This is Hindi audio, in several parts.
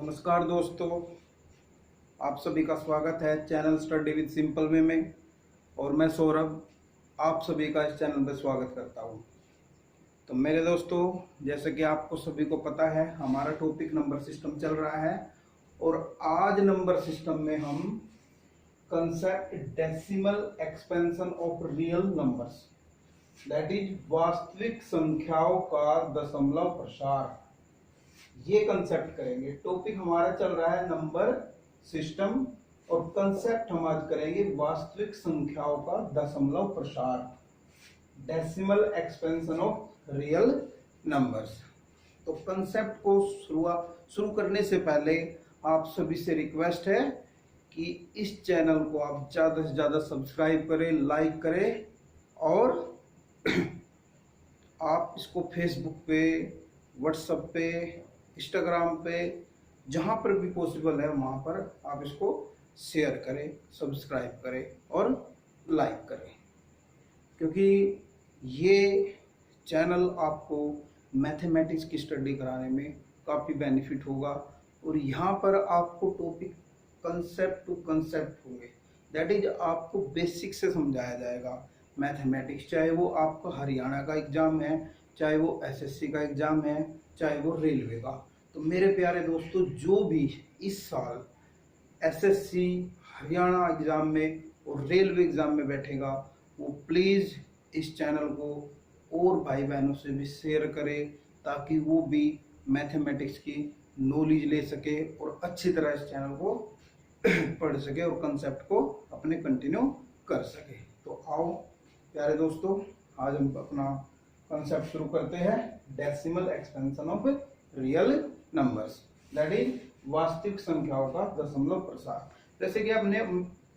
नमस्कार दोस्तों, आप सभी का स्वागत है channel study with simple way में। और मैं सौरभ आप सभी का इस चैनल पर स्वागत करता हूं। तो मेरे दोस्तों, जैसे कि आपको सभी को पता है, हमारा टॉपिक नंबर सिस्टम चल रहा है और आज नंबर सिस्टम में हम concept decimal expansion of real numbers, that is वास्तविक संख्याओं का दशमलव प्रसार, ये कंसेप्ट करेंगे। टॉपिक हमारा चल रहा है नंबर सिस्टम और कंसेप्ट हम आज करेंगे वास्तविक संख्याओं का दशमलव प्रसार, decimal expansion of real numbers. तो कंसेप्ट को शुरू करने से पहले आप सभी से रिक्वेस्ट है कि इस चैनल को आप ज़्यादा से ज़्यादा सब्सक्राइब करें, लाइक करें और आप इसको फेसबुक पे, व्हाट्सएप पे, इंस्टाग्राम पे, जहाँ पर भी पॉसिबल है वहाँ पर आप इसको शेयर करें, सब्सक्राइब करें और लाइक करें, क्योंकि ये चैनल आपको मैथमेटिक्स की स्टडी कराने में काफ़ी बेनिफिट होगा। और यहाँ पर आपको टॉपिक कंसेप्ट टू कंसेप्ट होंगे, दैट इज आपको बेसिक से समझाया जाएगा मैथमेटिक्स, चाहे वो आपका हरियाणा का एग्ज़ाम है, चाहे वो एसएससी का एग्ज़ाम है, चाहे वो रेलवे का। तो मेरे प्यारे दोस्तों, जो भी इस साल एसएससी, हरियाणा एग्ज़ाम में और रेलवे एग्ज़ाम में बैठेगा, वो प्लीज़ इस चैनल को और भाई बहनों से भी शेयर करें, ताकि वो भी मैथमेटिक्स की नॉलेज ले सके और अच्छी तरह इस चैनल को पढ़ सके और कंसेप्ट को अपने कंटिन्यू कर सके। तो आओ प्यारे दोस्तों, आज हम अपना कंसेप्ट शुरू करते हैं, decimal expansion of real numbers, that is वास्तविक संख्याओं का दशमलव प्रसार। जैसे कि आपने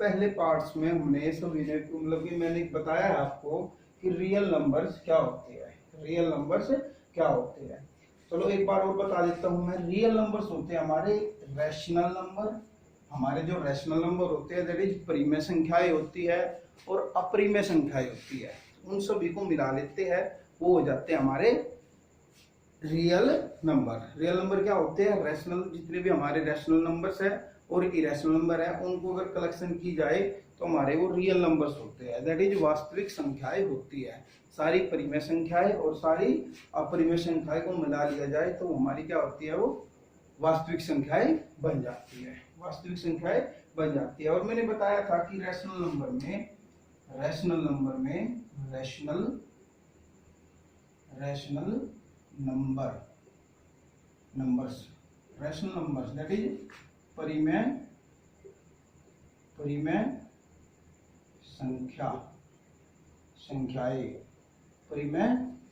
पहले पार्ट्स में हमने सभी ने मतलब कि मैंने बताया है आपको कि रियल नंबर्स क्या होते हैं, रियल नंबर्स क्या होते हैं। चलो एक बार और बता देता हूं मैं। रियल नंबर्स होते हैं हमारे रैशनल नंबर, हमारे जो रैशनल नंबर होते हैं, दैट इज परिमेय संख्याएं होती है और अपरिमेय संख्याएं होती है, उन सभी को मिला लेते हैं, वो हो जाते हैं हमारे रियल नंबर। रियल नंबर क्या होते हैं? रैशनल, जितने भी हमारे रैशनल नंबर्स है और इरेशनल नंबर है, उनको अगर कलेक्शन की जाए तो हमारे वो रियल नंबर्स होते हैं, दैट इज वास्तविक संख्याएं होती है। सारी परिमेय संख्याएं और सारी अपरिमेय संख्याएं को मिला लिया जाए तो हमारी क्या होती है, वो वास्तविक संख्याएं बन जाती है, वास्तविक संख्याएं बन जाती है। और मैंने बताया था कि रैशनल नंबर्स दैट इज परिमेय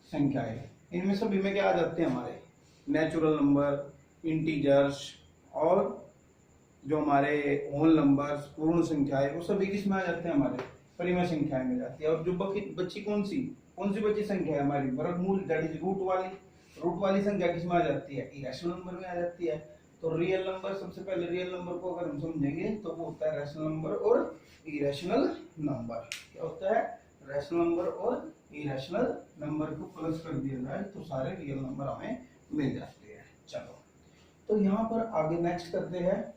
संख्याएं, इनमें सभी में क्या आ जाते हैं हमारे नेचुरल नंबर, इंटीजर्स और जो हमारे होल नंबर्स, पूर्ण संख्याएं, वो सभी किसमें आ जाते हैं, हमारे परिमेय संख्याएं में जाती है। और जो बची कौन सी बची संख्या है हमारी वर्गमूल, दैट इज रूट वाली संख्या किसमें आ जाती है, इरेशनल नंबर में आ जाती है। तो रियल नंबर, सबसे पहले रियल नंबर को अगर हम समझेंगे तो वो होता है रैशनल नंबर और इरेशनल नंबर। क्या होता है? रैशनल नंबर और इरेशनल नंबर को प्लस कर दिया जाए तो सारे रियल नंबर हमें मिल जाते हैं। चलो तो यहाँ पर आगे नेक्स्ट करते हैं।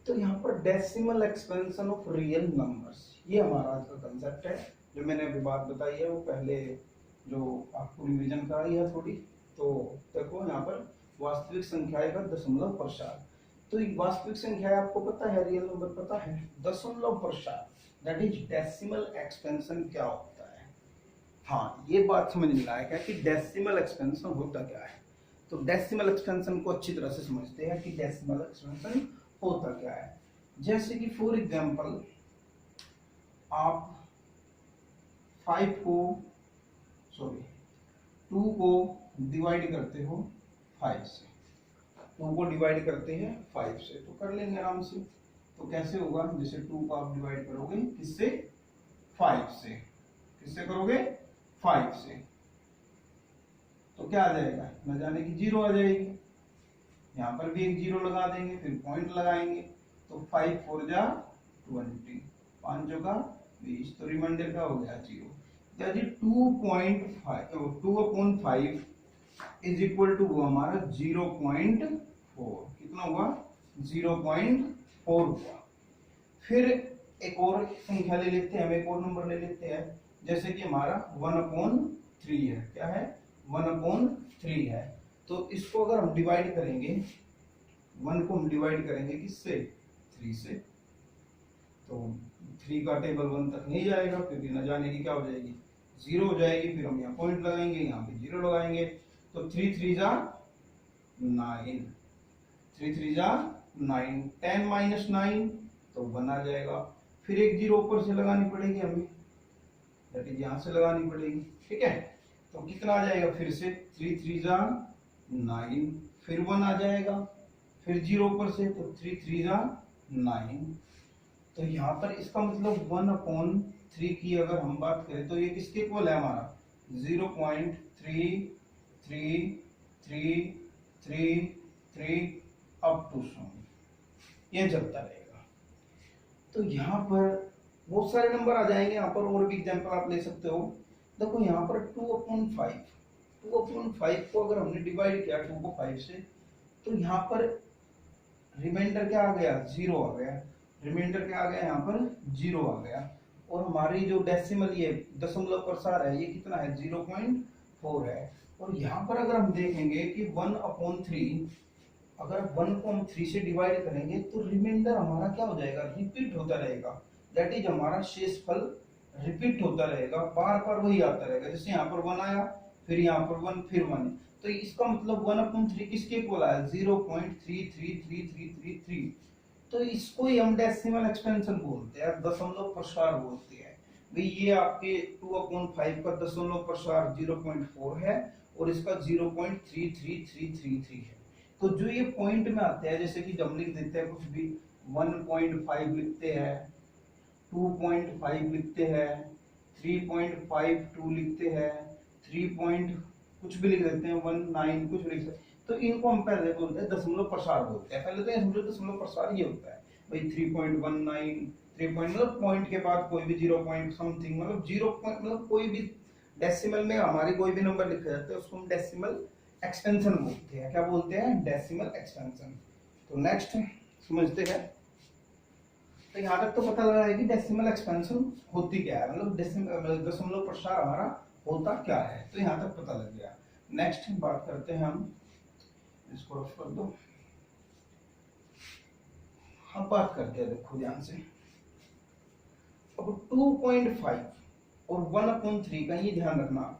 तो यहाँ पर decimal expansion of real numbers, ये हमारा आज का कंसेप्ट है। जो मैंने अभी बात बताई है वो पहले जो आपको रिवीजन कराई है थोड़ी, तो देखो यहाँ पर वास्तविक संख्याएं का दशमलव प्रसार। तो वास्तविक संख्याएं आपको पता है, रियल नंबर पता है, दशमलव प्रसार दैट इज डेसिमल एक्सपेंशन क्या होता है। हाँ, ये बात समझने लायक है कि डेसिमल एक्सपेंशन होता क्या है। तो डेसिमल एक्सपेंशन को अच्छी तरह से समझते हैं कि डेसिमल एक्सपेंशन होता क्या है। जैसे कि फॉर एग्जांपल आप 2 को डिवाइड करते हो 5 से, 2 को डिवाइड करते हैं 5 से, तो कर लेंगे आराम से। तो कैसे होगा? जैसे 2 को आप डिवाइड करोगे किससे? 5 से। किससे करोगे? 5 से। तो क्या आ जाएगा? न जाने की 0 आ जाएगी। यहाँ पर भी एक 0 लगा देंगे, फिर पॉइंट लगाएंगे, तो 5 4 जा 20, 5 जोगा 20, तो रिमाइंडर का हो गया 0। 2.5 इज इक्वल टू हमारा 0.4, कितना हुआ? 0.4 हुआ। फिर एक और संख्या ले लेते हैं, हम एक और नंबर ले लेते हैं, जैसे कि हमारा 1/3 है। क्या है? 1/3 है। तो इसको अगर हम डिवाइड करेंगे, 1 को हम डिवाइड करेंगे किससे? 3 से। तो 3 का टेबल 1 तक नहीं जाएगा, क्योंकि न जाने की क्या हो जाएगी? 0 हो जाएगी। फिर हम यहाँ पॉइंट लगाएंगे, यहाँ पे 0 लगाएंगे। तो 3 3 जा 9, 3 3 जा 9, 10 माइनस 9 तो 1 आ जाएगा। फिर एक 0 ऊपर से लगानी पड़ेगी हमें, दैट इज यहाँ से लगानी पड़ेगी। ठीक है, तो कितना आ जाएगा? फिर से 3 3 जा 9, फिर 1 आ जाएगा, फिर 0 ऊपर से, तो 3 3 जा 9। तो यहाँ पर इसका मतलब 1/3 की अगर हम बात करें तो ये किसके इक्वल है? हमारा 0.333333 अप टू 100, ये चलता रहेगा। तो यहाँ पर बहुत सारे नंबर आ जाएंगे। यहाँ पर और भी एग्जांपल आप ले सकते हो। देखो यहाँ पर 2/5 को अगर हमने डिवाइड किया 2 को 5 से, तो यहाँ पर रिमाइंडर क्या आ गया? 0 आ गया। रिमाइंडर क्या आ गया? यहाँ पर 0 आ गया। और हमारी जो डेसिमल, ये दशमलव प्रसार है, ये कितना है? 0.4 है। और यहाँ पर अगर हम देखेंगे कि 1/3, अगर 1 को हम 3 से डिवाइड करेंगे तो रिमाइंडर हमारा क्या हो जाएगा? रिपीट होता रहेगा। दैट इज हमारा शेषफल रिपीट होता रहेगा, बार बार वही आता रहेगा। जैसे यहाँ पर 1 आया, फिर यहाँ पर 1, फिर 1। तो इसका मतलब 1/3 किसके इक्वल आया? 0.33333। तो इसको ही हम डेसिमल एक्सपेंशन बोलते हैं, दशमलव प्रसार बोलते हैं। भाई ये आपके 2/5 का दशमलव प्रसार 0.4 है और इसका 0.33333 है। तो जो ये पॉइंट में आते हैं, जैसे कि जब लिख देते हैं कुछ भी, 1.5 लिखते हैं, 2.5 लिखते हैं, 3.52 लिखते हैं, 3 कुछ भी लिख देते हैं, 19 कुछ भी लिख सकते हैं। तो इनको हम पहले बोलते हैं दशमलव प्रसार बोलते हैं। पहले तो ये समझो दशमलव प्रसार ये होता है भाई 3.19, 3 मतलब पॉइंट के बाद कोई भी 0 पॉइंट समथिंग, मतलब 0 पॉइंट, मतलब कोई भी डेसिमल में हमारी कोई भी नंबर लिखा जाता है उसको हम डेसिमल एक्सटेंशन बोलते हैं। क्या बोलते हैं? Decimal extension. तो नेक्स्ट समझते हैं। तो यहाँ तक तो पता लगा है कि डेसिमल एक्सपेंशन होती क्या है, मतलब दशमलव प्रसार हमारा होता क्या है। तो यहाँ तक पता लग गया। नेक्स्ट बात करते हैं हम, इसको रफ कर दो। हम बात करते हैं, देखो ध्यान से। अब 2.5 और 1/3 का ये ध्यान रखना।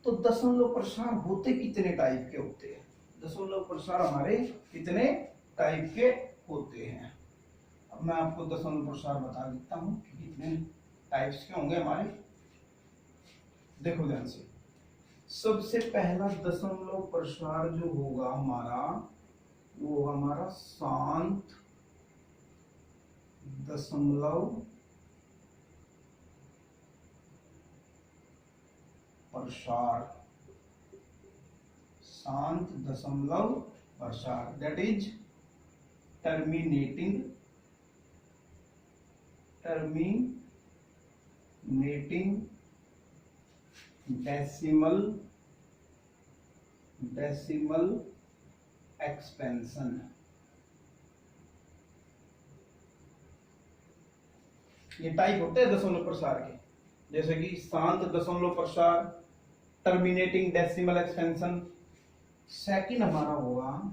तो दशमलव प्रसार होते कितने टाइप के होते हैं? दशमलव प्रसार हमारे कितने टाइप के होते हैं? अब मैं आपको दशमलव प्रसार बता देता हूँ कि कितने टाइप्स के होंगे हमारे। देखो ध्यान से, सबसे पहला दशमलव प्रसार जो होगा हमारा, वो हमारा शांत दशमलव प्रसार। शांत दशमलव प्रसार, that is terminating decimal expansion. ये टाइप होते हैं दशमलव प्रसार के, जैसे कि शांत दशमलव प्रसार, टर्मिनेटिंग डेसिमल एक्सपेंशन। सेकंड हमारा होगा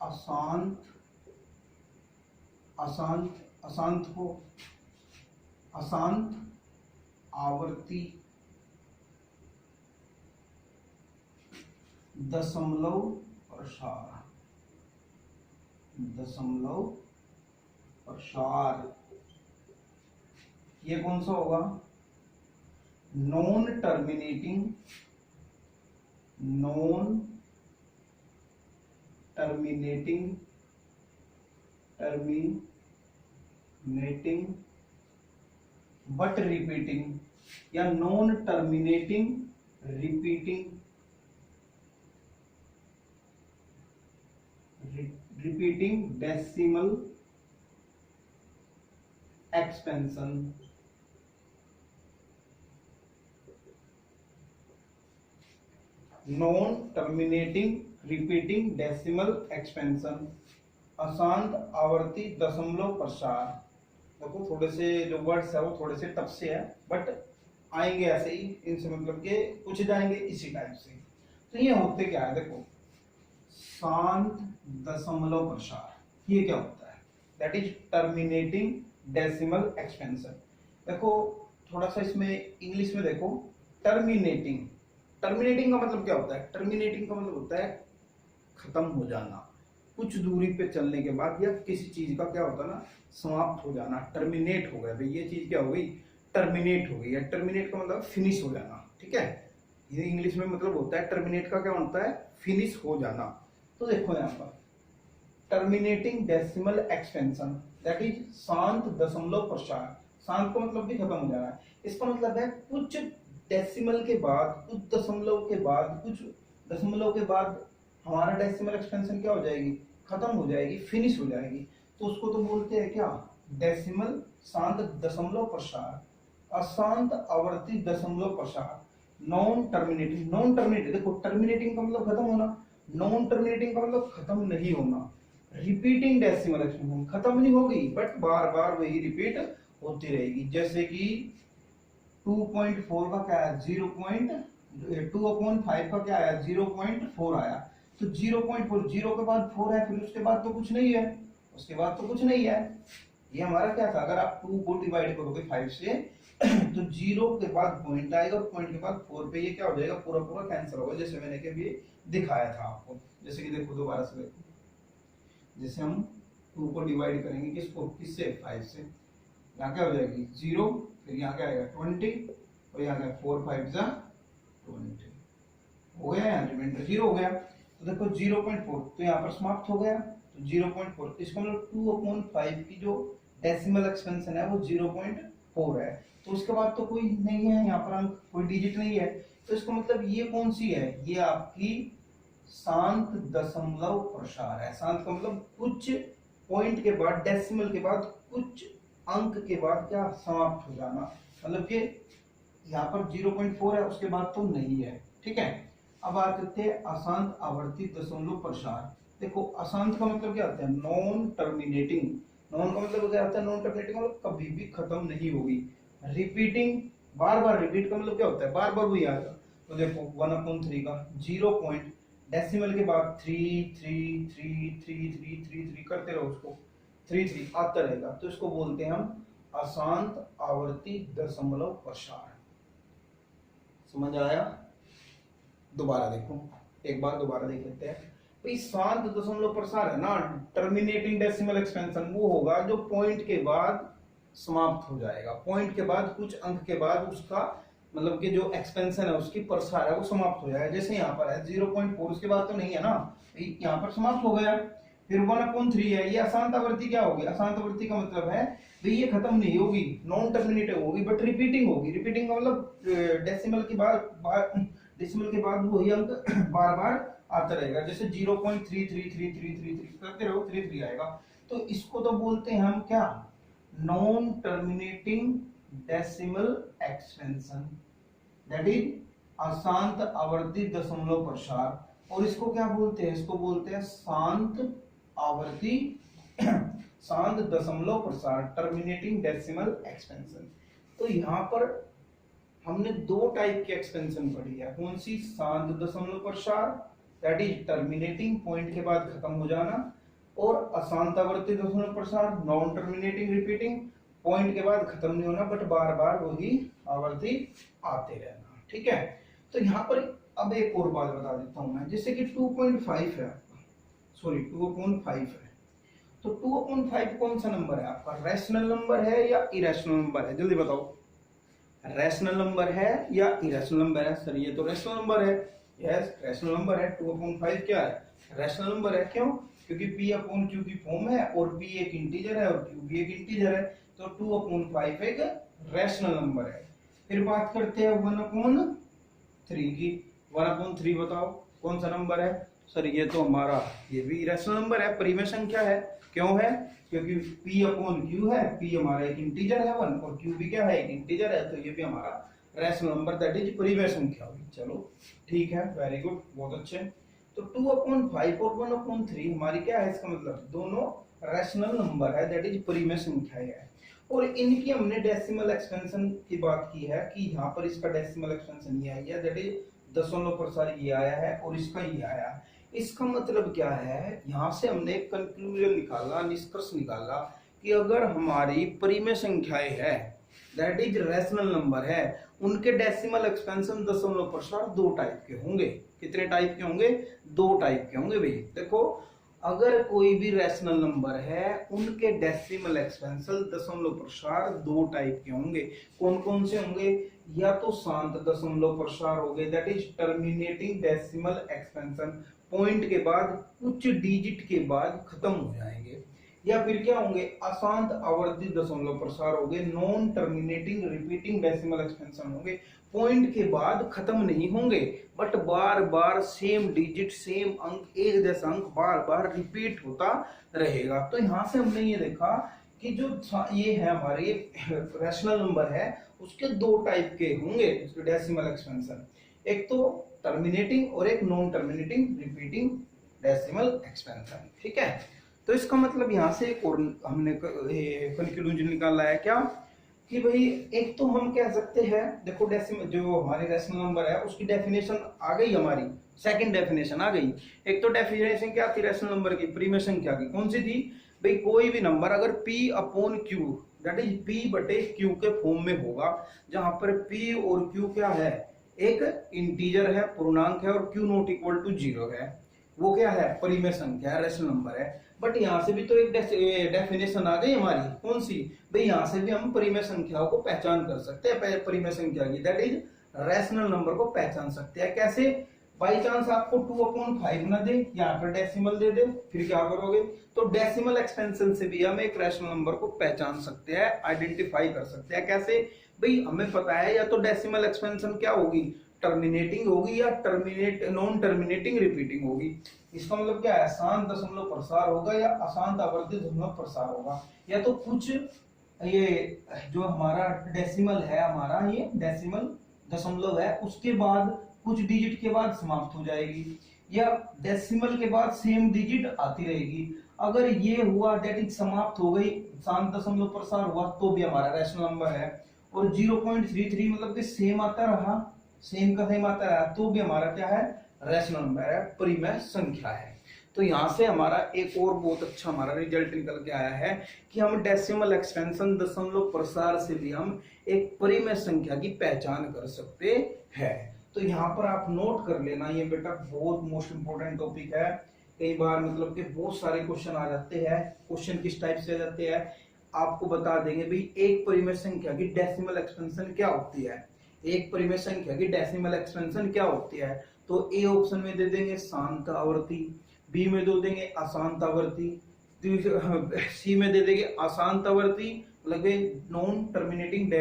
अशांत आवर्ती दशमलव प्रसार। ये कौन सा होगा? नॉन टर्मिनेटिंग बट रिपीटिंग, या non terminating repeating decimal expansion. Non terminating repeating decimal expansion, अशांत आवर्ती दशमलव प्रसार। देखो थोड़े से जो वर्ड्स है वो थोड़े से टफ से है, बट आएंगे ऐसे ही, इनसे मतलब के पूछे जाएंगे इसी टाइप से। तो ये होते क्या है, देखो शांत दशमलव प्रसार, ये क्या होता है, that is terminating decimal expansion. देखो थोड़ा सा इसमें इंग्लिश में देखो, टर्मिनेटिंग, टर्मिनेटिंग का मतलब क्या होता है, टर्मिनेटिंग का मतलब होता है खत्म हो जाना, कुछ दूरी पे चलने के बाद, या किसी चीज का क्या होता है ना, समाप्त हो जाना, टर्मिनेट हो गया भाई, ये चीज क्या हो गई, टर्मिनेट हो गई है। टर्मिनेट का मतलब फिनिश हो जाना, ठीक है, ये इंग्लिश में मतलब होता है, टर्मिनेट का क्या होता है, फिनिश हो जाना। तो देखो यहाँ पर terminating decimal expansion, that is शांत दशमलव प्रसार। शांत का मतलब भी खत्म हो जाना है, इसका मतलब है कुछ डेसिमल के बाद, कुछ दशमलव के बाद, कुछ दशमलव के बाद हमारा डेसिमल एक्सपेंशन क्या हो जाएगी, खत्म हो जाएगी, फिनिश हो जाएगी। तो उसको तो बोलते हैं क्या, डेसिमल शांत दशमलव प्रसार, अशांत आवर्ती दशमलव प्रसार, नॉन टर्मिनेटिंग। नॉन टर्मिनेटिंग, देखो टर्मिनेटिंग का मतलब खत्म होना, नॉन टर्मिनेटिंग का मतलब खत्म नहीं होना। रिपीटिंग डेसिमल एक्सपेंशन, खत्म नहीं होगी बट बार बार वही रिपीट होती रहेगी। जैसे कि 2.4 का क्या है, 2/5 का क्या आया, 0.4 आया। तो 0.4, 0 के बाद 4 है, फिर उसके बाद तो कुछ नहीं है, उसके बाद तो कुछ नहीं है। ये हमारा क्या था, अगर आप 2 को डिवाइड करोगे 5 से तो 0 के बाद पॉइंट आएगा और पॉइंट के बाद 4 पे ये क्या हो जाएगा, पूरा पूरा कैंसिल होगा, जैसे मैंने कभी दिखाया था आपको। जैसे कि देखो दोबारा से देखो, जैसे हम 2 को डिवाइड करेंगे किसको, किससे, 5 से, यहाँ क्या हो जाएगी 0, फिर यहाँ क्या आएगा 20, और यहाँ क्या 4 5 जा 20 हो गया, यहाँ रिमाइंडर 0 हो गया। तो देखो 0.4 तो यहाँ पर समाप्त हो गया, तो 0.4 इसका मतलब 2/5 की जो डेसिमल एक्सपेंशन है वो 0.4 है। तो उसके बाद तो कोई नहीं है यहाँ पर अंक, कोई डिजिट नहीं है, तो इसका मतलब ये कौन सी है, ये आपकी शांत दशमलव प्रसार है। शांत का मतलब कुछ पॉइंट के बाद, डेसिमल के बाद, कुछ अंक के बाद क्या समाप्त हो जाना, मतलब कि यहाँ पर 0.4 है, उसके बाद तो नहीं है, ठीक है। अब बात करते हैं अशांत आवर्ती दशमलव प्रसार। देखो अशांत का मतलब क्या होता है, नॉन टर्मिनेटिंग। नॉन का मतलब क्या होता है, नॉन टर्मिनेटिंग मतलब कभी भी खत्म नहीं होगी। रिपीटिंग, बार बार रिपीट का मतलब क्या होता है, बार बार वही आएगा। तो देखो 1/3 का 0 पॉइंट डेसिमल के बाद 3 3 3 3 3 3 3 करते रहो, उसको 3 3 आता रहेगा, तो इसको बोलते हैं हम अशांत आवर्ती दशमलव प्रसार। समझ आया, दोबारा देखो, एक बार दोबारा देख लेते हैं भाई। शांत दशमलव प्रसार है ना, टर्मिनेटिंग डेसिमल एक्सपेंशन वो होगा जो पॉइंट के बाद समाप्त हो जाएगा, पॉइंट के बाद कुछ अंक के बाद उसका मतलब कि जो एक्सपेंशन है उसकी प्रसार है वो समाप्त हो जाएगा। जैसे यहाँ पर है 0.4, उसके बाद तो नहीं है ना, यहाँ पर समाप्त हो गया। फिर 1/3 है, ये अशांत आवृत्ति क्या होगी, अशांत आवृत्ति का मतलब है भाई ये खत्म नहीं होगी, नॉन टर्मिनेटिव होगी बट रिपीटिंग होगी। रिपीटिंग का मतलब डेसिमल के बाद डेसिमल के बाद वही अंक बार बार आता रहेगा। जैसे 0.33333 करते रहो 33 आएगा। तो इसको तो बोलते हैं हम क्या, non terminating decimal expansion, that is अशांत आवर्ती दशमलव प्रसार। और इसको क्या बोलते हैं, इसको बोलते हैं शांत आवर्ती शांत दशमलव प्रसार, टर्मिनेटिंग डेसिमल एक्सपेंशन। तो यहाँ पर हमने 2 टाइप की एक्सपेंशन पढ़ी है, कौन सी, शांत दशमलव प्रसार दैट इज टर्मिनेटिंग, पॉइंट के बाद खत्म हो जाना, और अशांत आवर्ती दशमलव प्रसार, नॉन टर्मिनेटिंग रिपीटिंग, पॉइंट के बाद खत्म नहीं होना बट बार बार वही आवर्ती आते रहना, ठीक है। तो यहाँ पर अब एक और बात बता देता हूं मैं, जैसे कि 2.5 है आपका, सॉरी 2/5 है, तो 2/5 कौन सा नंबर है आपका, रैशनल नंबर है या इरेशनल नंबर है, जल्दी बताओ, रैशनल नंबर है या इरेशनल नंबर है। सर ये तो रैशनल नंबर है, यस रैशनल नंबर है। 2/5 क्या है, रैशनल नंबर है। क्यों, क्योंकि p/q की फॉर्म है और p एक इंटीजर है और q भी एक इंटीजर है, तो 2/5 एक रैशनल नंबर है। फिर बात करते हैं 1/3 की। 1/3 बताओ कौन सा नंबर है, सर ये तो हमारा ये भी रैशनल नंबर है, परिमेय संख्या है। क्यों है, क्योंकि p/q है, p हमारा एक इंटीजर है 1 और q भी क्या है, एक इंटीजर है, तो ये भी हमारा रैशनल नंबर दैट इज परिमेय संख्या हुई। चलो ठीक है, वेरी गुड, बहुत अच्छे। तो 2/5 और 1/3 हमारी क्या है, इसका मतलब दोनों रैशनल नंबर है दैट इज परिमेय संख्या है। और इनकी हमने डेसिमल एक्सपेंशन की बात की है कि यहाँ पर इसका डेसिमल एक्सपेंशन ये आया दैट इज दशमलव प्रसार ये आया है और इसका ये आया। इसका मतलब क्या है, यहाँ से हमने एक कंक्लूजन निकाला, निष्कर्ष निकाला कि अगर हमारी परिमेय संख्याएं है दैट इज रैशनल नंबर है, उनके डेसिमल एक्सपेंशन दशमलव प्रसार दो टाइप के होंगे। कितने टाइप के होंगे, दो टाइप के होंगे भाई। देखो अगर कोई भी रैशनल नंबर है उनके डेसिमल एक्सपेंशन दशमलव प्रसार दो टाइप के होंगे। कौन कौन से होंगे, या तो शांत दशमलव प्रसार हो गए that is terminating decimal expansion, point के बाद कुछ डिजिट के बाद खत्म हो जाएंगे, या फिर क्या होंगे अशांत आवर्ती दशमलव प्रसार हो गए, non terminating repeating decimal expansion होंगे, पॉइंट के बाद खत्म नहीं होंगे but bar bar same digit same अंक एक जैसा अंक बार बार रिपीट होता रहेगा। तो यहां से हमने ये देखा कि जो ये है हमारे रैशनल नंबर है उसके दो टाइप के होंगे उसके डेसिमल एक्सपेंशन, एक तो टर्मिनेटिंग और एक non terminating repeating decimal expansion. ठीक है, तो इसका मतलब यहाँ से एक और हमने कंक्लूजन निकाला है क्या कि भाई एक तो हम कह सकते हैं, देखो डेसिमल जो हमारे रैशनल नंबर है उसकी डेफिनेशन आ गई हमारी, सेकंड डेफिनेशन आ गई। एक तो डेफिनेशन क्या थी रैशनल नंबर की, परिमेय संख्या की, कौन सी थी भाई, कोई भी नंबर अगर P/Q दैट इज P/Q के फॉर्म में होगा, जहां पर P और Q क्या है, एक इंटीजर है, पूर्णांक है, और Q नॉट इक्वल टू 0 है, वो क्या है, परिमेय संख्या है, रैशनल नंबर है। बट यहाँ से भी तो एक डेफिनेशन आ गई हमारी, कौन सी भाई, यहाँ से भी हम परिमेय संख्याओं को पहचान कर सकते हैं, परिमेय संख्या की दैट इज रैशनल नंबर को पहचान सकते हैं। कैसे, बाई चांस आपको 2/5 ना दे, यहाँ पर डेसिमल दे दे, फिर क्या करोगे, तो डेसिमल एक्सपेंशन से भी हम एक रैशनल नंबर को पहचान सकते हैं, आइडेंटिफाई कर सकते हैं। कैसे भाई, हमें पता है या तो डेसिमल एक्सपेंशन क्या होगी, टर्मिनेटिंग होगी या नॉन टर्मिनेटिंग रिपीटिंग होगी। इसका मतलब क्या है, शांत दशमलव प्रसार होगा या अशांत आवर्ती दशमलव प्रसार होगा, या तो कुछ ये जो हमारा डेसिमल है, हमारा ये डेसिमल दशमलव है उसके बाद कुछ डिजिट के बाद समाप्त हो जाएगी, या डेसिमल के बाद सेम डिजिट आती रहेगी। अगर ये हुआ डेट इज समाप्त हो गई, शांत दशमलव प्रसार हुआ, तो भी हमारा रैशनल नंबर है। और 0.33 मतलब कि सेम आता रहा, सेम का सेम आता रहा, तो भी हमारा क्या है, रैशनल नंबर है, परिमेय संख्या है। तो यहां से हमारा एक और बहुत अच्छा हमारा रिजल्ट निकल के आया है कि हम डेसिमल एक्सपेंशन दशमलव प्रसार से भी हम एक परिमेय संख्या की पहचान कर सकते हैं। तो यहाँ पर आप नोट कर लेना, ये बेटा बहुत मोस्ट इंपोर्टेंट टॉपिक है। कई बार मतलब कि बहुत सारे क्वेश्चन आ जाते हैं, क्वेश्चन किस टाइप से आ जाते हैं आपको बता देंगे भाई, एक परिमेय संख्या की डेसिमल एक्सपेंशन क्या होती है, एक परिमेय संख्या की डेसिमल एक्सपेंशन क्या होती है। तो ए ऑप्शन में दे देंगे शांत आवर्ती, बी में दे देंगे अशांत आवर्ती, सी में दे देंगे अशांत आवर्ती मतलब नॉन टर्मिनेटिंग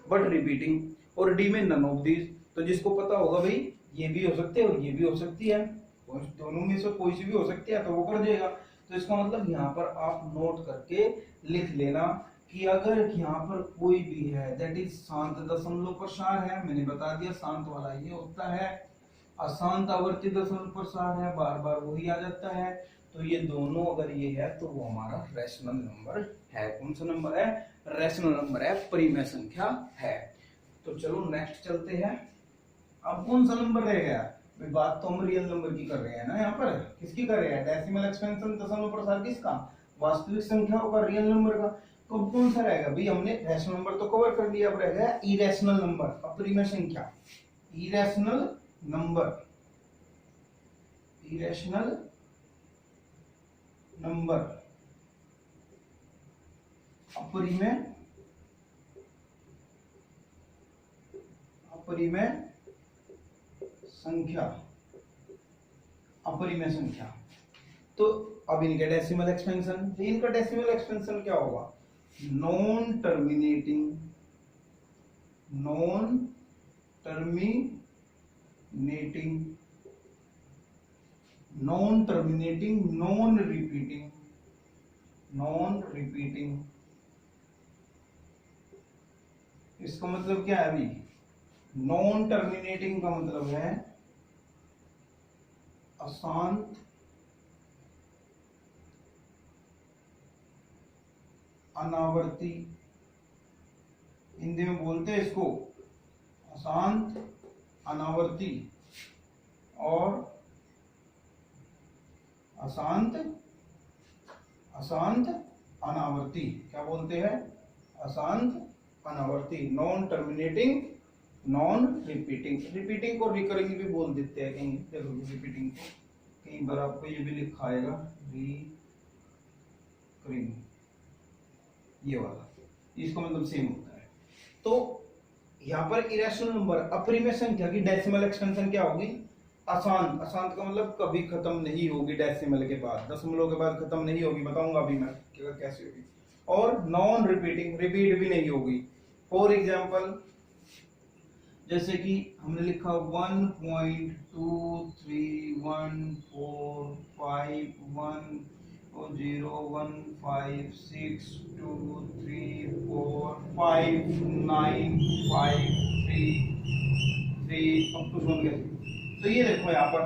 बट रिपीटिंग, और डी में नन ऑफ दीज। तो जिसको पता होगा भाई ये भी हो सकते हैं और ये भी हो सकती है, दोनों में से कोई सी भी हो सकती है तो वो कर देगा। तो इसका मतलब यहाँ पर आप नोट करके लिख लेना कि अगर यहाँ पर कोई भी है दैट इज शांत दशमलव प्रसार है, मैंने बता दिया शांत वाला ये होता है, अशांत आवर्ती दशमलव प्रसार है, बार बार वही आ जाता है, तो ये दोनों अगर ये है तो वो हमारा रैशनल नंबर है। कौन सा नंबर है, रैशनल नंबर है, परिमेय संख्या है। तो चलो नेक्स्ट चलते हैं। अब कौन सा नंबर रह गया, बात तो हम रियल नंबर की कर रहे हैं ना, यहाँ पर किसकी कर रहे हैं, डेसिमल एक्सपेंशन दशमलव प्रसार किसका, वास्तविक संख्याओं का, रियल नंबर का। तो अब कौन सा रहेगा भाई, हमने रैशनल नंबर तो कवर कर लिया, अब रह गया इरेशनल नंबर, अपरिमेय संख्या, इरेशनल नंबर, इरेशनल नंबर, अपरिमेय संख्या, अपरिमेय संख्या। तो अब इनका डेसिमल एक्सपेंशन, इनका डेसिमल एक्सपेंशन क्या होगा, नॉन टर्मिनेटिंग नॉन रिपीटिंग इसका मतलब क्या है अभी, नॉन टर्मिनेटिंग का मतलब है अशांत अनावर्ती, हिंदी में बोलते हैं इसको अशांत अनावर्ती और अशांत अशांत अनावर्ती। क्या बोलते हैं, अशांत अनावर्ती, non terminating non repeating. Repeating को रिकरिंग भी बोल देते हैं कहीं, देखो रिपीटिंग को कहीं बार आपको ये भी लिखा आएगा रिकरिंग, ये वाला, इसका मतलब सेम होता है। तो यहाँ पर इरेशनल नंबर अपरिमेय संख्या की डेसिमल एक्सटेंशन क्या होगी, अशांत। अशांत का मतलब कभी खत्म नहीं होगी, डेसिमल के बाद, दशमलव के बाद खत्म नहीं होगी, बताऊंगा अभी मैं कैसे होगी। और नॉन रिपीटिंग, रिपीट भी नहीं होगी। फॉर एग्जाम्पल जैसे कि हमने लिखा 1.231141510623459533 अब कुछ बन गए। तो ये देखो यहाँ पर,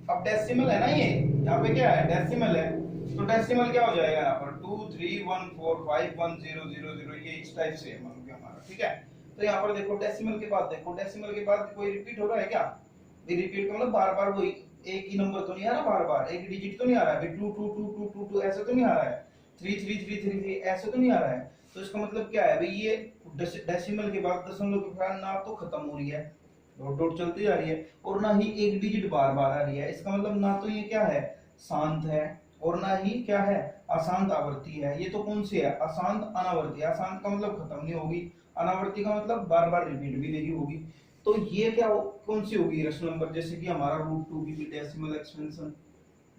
अब डेसिमल है ना, ये यहाँ पे क्या है, डेसिमल है, तो डेसिमल क्या हो जाएगा यहाँ पर 231451000, ये इस टाइप से मान लो हमारा, ठीक है। तो यहाँ पर देखो डेसिमल के बाद, देखो डेसिमल के बाद कोई रिपीट हो रहा है क्या, रिपीट का मतलब बार बार वही एक ही नंबर तो नहीं आ रहा, बार बार एक डिजिट तो नहीं आ रहा है, 2 ऐसे तो नहीं आ रहा है, 3 ऐसे तो नहीं आ रहा है। तो इसका मतलब क्या है भाई, ये डेसिमल के बाद दशमलव के बाद ना तो खत्म हो रही है, डॉट डॉट चलती जा रही है, और ना ही एक डिजिट बार बार आ रही है। इसका मतलब ना तो ये क्या है, शांत है, और ना ही क्या है, अशांत आवर्ती है। ये तो कौन सी है, अशांत अनावर्ती। अशांत का मतलब खत्म नहीं होगी, अनावर्ती का मतलब बार बार रिपीट भी नहीं होगी। तो ये क्या कौन सी होगी रेशनल नंबर, जैसे कि हमारा √2 की डेसिमल एक्सपेंशन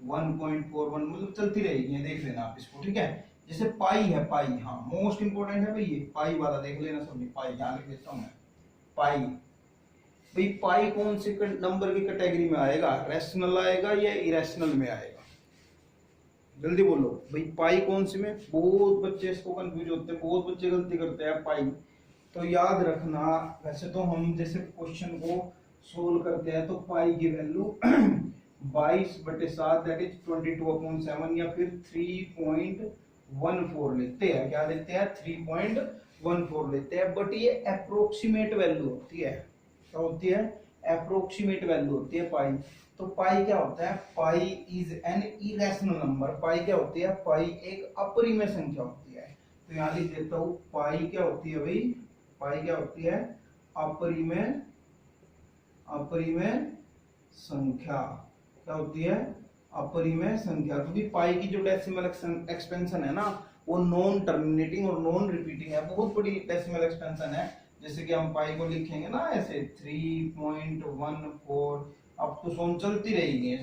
1.41 मतलब चलती रहेगी, देख लेना आप इसको, ठीक है। जैसे पाई है, पाई, हाँ मोस्ट इंपोर्टेंट है भाई, ये पाई वाला देख लेना सभी, पाई ध्यान रख देता हूं मैं। पाई भाई, पाई कौन से नंबर की कैटेगरी में आएगा, रैशनल आएगा या इरेशनल में आएगा, जल्दी बोलो भाई, पाई कौन सी में। बहुत बच्चे इसको कंफ्यूज होते हैं, बहुत बच्चे गलती करते हैं पाई। तो याद रखना, वैसे तो हम जैसे क्वेश्चन को सोल्व करते हैं तो पाई की वैल्यू 22/7 दैट इज 22/7 या फिर 3.14 लेते हैं। क्या लेते हैं, 3.14 लेते हैं। बट ये अप्रोक्सीमेट वैल्यू होती है, क्या होती है, अप्रोक्सीमेट वैल्यू होती है पाई। तो पाई क्या होता है, pi is an irrational number. Pi क्या होती है, पाई एक अपरिमेय संख्या होती है। तो यहां लिख देता हूं, पाई क्या होती है भाई, पाई क्या होती है, अपरिमेय संख्या। क्या होती है, अपरिमेय संख्या। क्योंकि पाई की जो डेसिमल एक्सपेंशन है ना, वो नॉन टर्मिनेटिंग और नॉन रिपीटिंग है, बहुत बड़ी डेसिमल एक्सपेंशन है। जैसे कि हम पाई को लिखेंगे ना ऐसे 3.14, अब तो सोन चलती रहेगी,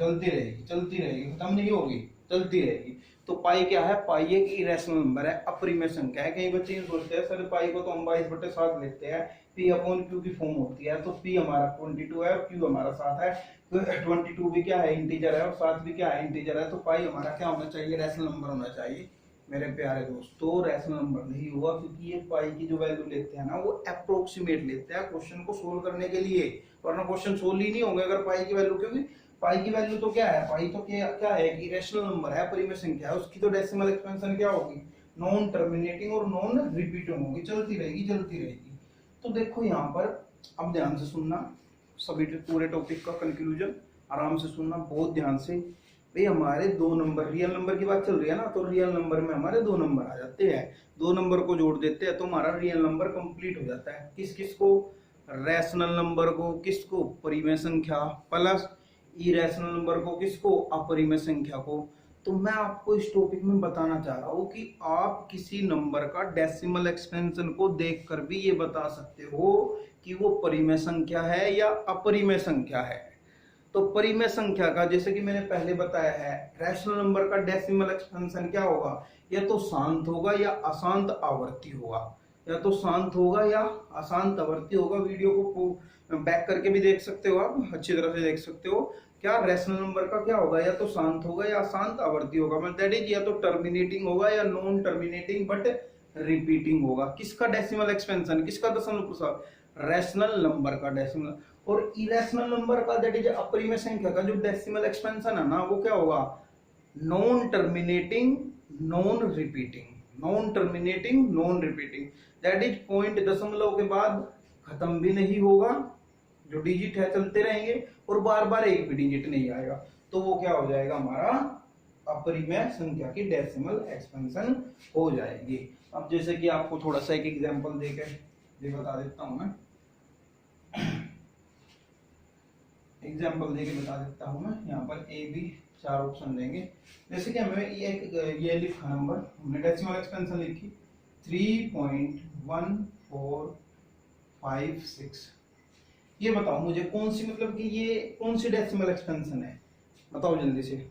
खत्म नहीं होगी, चलती रहेगी। तो पाई क्या है, पाई एक इरेशनल नंबर है, अपरिमेय संख्या है। कई बच्चे ये सोचते हैं सर पाई को तो हम 22/7 लेते हैं, P/Q की फॉर्म होती है, तो P हमारा 22 है और Q हमारा 7 है। तो 22 भी क्या है, इंटीजर है, और 7 भी क्या है, इंटीजर है। तो पाई हमारा क्या होना चाहिए, रैशनल नंबर होना चाहिए। मेरे प्यारे दोस्तों, रैशनल नंबर नहीं हुआ, क्योंकि ये पाई की जो वैल्यू लेते हैं ना, वो अप्रोक्सीमेट लेते हैं क्वेश्चन को सोल्व करने के लिए, वरना क्वेश्चन सोल्व ही नहीं होंगे अगर पाई की वैल्यू, क्योंकि पाई की वैल्यू तो क्या है, पाई तो क्या है, कि रैशनल नंबर है, परिमेय संख्या है, उसकी तो डेसिमल एक्सपेंशन क्या होगी, नॉन टर्मिनेटिंग और नॉन रिपीटिंग होगी, चलती रहेगी। तो देखो यहाँ पर, अब ध्यान से सुनना, सभी पूरे टॉपिक का कंक्लूजन आराम से सुनना, बहुत ध्यान से भाई। हमारे दो नंबर, रियल नंबर की बात चल रही है ना, तो रियल नंबर में हमारे 2 नंबर आ जाते हैं, 2 नंबर को जोड़ देते हैं तो हमारा रियल नंबर कंप्लीट हो जाता है। किस को, रैशनल नंबर को, किसको, परिमेय संख्या, प्लस इरेशनल नंबर को, किसको, अपरिमेय संख्या को। तो मैं आपको इस टॉपिक में बताना चाह रहा हूँ कि आप किसी नंबर का डेसिमल एक्सपेंशन को देखकर भी ये बता सकते हो कि वो परिमेय संख्या है या अपरिमेय संख्या है। तो परिमेय संख्या का, जैसे कि मैंने पहले बताया है, रैशनल नंबर का डेसिमल एक्सपेंशन क्या होगा, या तो शांत होगा या अशांत आवर्ती होगा, या तो शांत होगा या अशांत आवर्ती होगा। वीडियो को बैक करके भी देख सकते हो, आप अच्छी तरह से देख सकते हो। क्या रैशनल नंबर का क्या होगा, या तो शांत होगा या अशांत आवर्ती होगा, मतलब दैट इज या तो टर्मिनेटिंग होगा या नॉन टर्मिनेटिंग बट रिपीटिंग होगा। किसका डेसिमल एक्सपेंशन, किसका दशमलव प्रसार, रैशनल नंबर का डेसिमल। और इरेशनल नंबर का दैट इज अपरिमेय संख्या का जो डेसिमल एक्सपेंशन है ना, वो क्या होगा, non terminating non repeating. Non terminating non repeating that is point दशमलव के बाद खत्म भी नहीं होगा, जो डिजिट है चलते रहेंगे, और बार बार एक भी डिजिट नहीं आएगा, तो वो क्या हो जाएगा, हमारा अपरिमेय संख्या की डेसिमल एक्सपेंशन हो जाएगी। अब जैसे कि आपको थोड़ा सा एक एग्जांपल देकर ये बता देता हूं मैं, एग्जांपल देके बता देता हूं मैं। यहाँ पर ए बी 4 ऑप्शन देंगे। जैसे कि हमें ये लिखा नंबर, हमने डेसिमल एक्सपेंशन लिखी 3.1456। ये बताओ मुझे कौन सी, मतलब कि ये कौन सी डेसिमल एक्सपेंशन है, बताओ जल्दी से।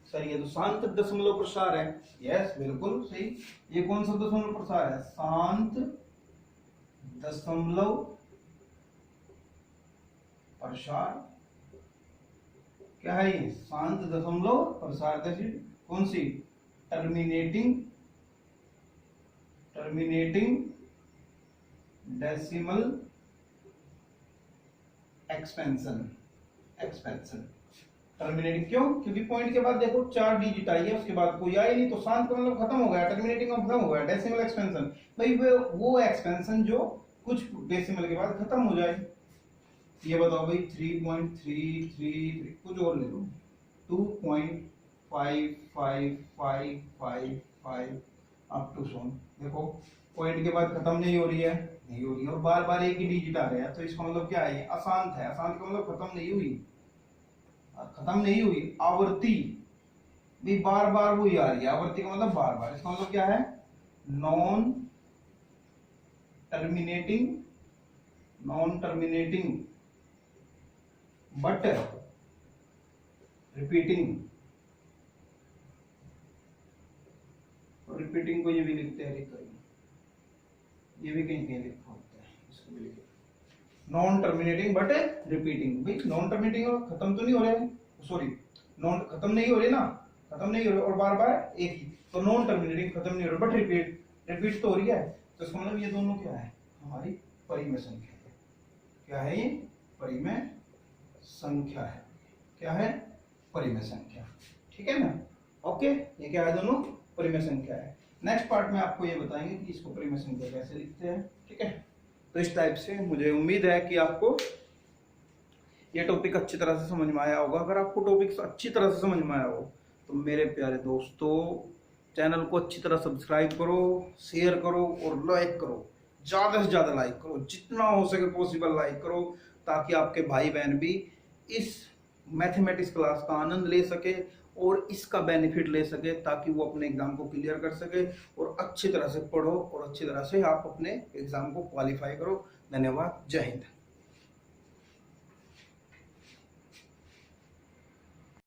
सर ये तो शांत दशमलव प्रसार है। यस बिल्कुल सही। ये कौन सा दशमलव प्रसार है, शांत दशमलव प्रसार। क्या है ये, शांत दशमलव प्रसार। कौन सी, टर्मिनेटिंग डेसिमल एक्सपेंशन। टर्मिनेटिंग क्यों, क्योंकि पॉइंट के बाद देखो 4 डिजिट आई है, उसके बाद कोई आई नहीं, तो शांत का मतलब खत्म हो गया, टर्मिनेटिंग का खत्म हो गया, डेसिमल एक्सपेंशन भाई वो एक्सपेंशन जो कुछ डेसिमल के बाद खत्म हो जाए। ये बताओ भाई 3.333, कुछ और ले लो, 2.55555 अप टू सोन। देखो पॉइंट के बाद खत्म नहीं हो रही है, नहीं हो रही है, और बार बार एक ही डिजिट आ रहा है, तो इसका मतलब क्या है, अशांत है। अशांत का मतलब खत्म नहीं हुई, खत्म नहीं हुई। आवर्ती भी बार बार वही आ रही है, आवर्ती का मतलब बार बार, इसका मतलब क्या है, नॉन टर्मिनेटिंग बट रिपीटिंग को ये भी लिखते हैं, ये भी कहीं कहीं लिखा होता है, इसको भी लिखते हैं नॉन टर्मिनेटिंग बट रिपीटिंग। भाई नॉन टर्मिनेटिंग खत्म तो नहीं हो रहे, सॉरी नॉन खत्म नहीं हो रहे ना, खत्म नहीं हो रहे और बार बार एक ही, तो नॉन टर्मिनेटिंग खत्म नहीं हो रहा बट रिपीट तो हो रही है, तो इसका मतलब ये दोनों क्या है, हमारी परिमेय संख्या है। क्या है ये, परिमेय संख्या है। क्या है, परिमेय संख्या। ठीक है ना, ओके। ये क्या है, दोनों परिमेय संख्या है। नेक्स्ट पार्ट में आपको ये बताएंगे कि इसको परिमेय संख्या कैसे लिखते हैं। ठीक है, तो इस टाइप से मुझे उम्मीद है कि आपको ये टॉपिक अच्छी तरह से समझ में आया होगा। अगर आपको टॉपिक अच्छी तरह से समझ में आया हो तो मेरे प्यारे दोस्तों चैनल को अच्छी तरह सब्सक्राइब करो, शेयर करो और लाइक करो, ज़्यादा से ज़्यादा लाइक करो, जितना हो सके पॉसिबल लाइक करो, ताकि आपके भाई बहन भी इस मैथमेटिक्स क्लास का आनंद ले सके और इसका बेनिफिट ले सके, ताकि वो अपने एग्जाम को क्लियर कर सके और अच्छी तरह से पढ़ो और अच्छी तरह से आप अपने एग्जाम को क्वालिफाई करो। धन्यवाद, जय हिंद।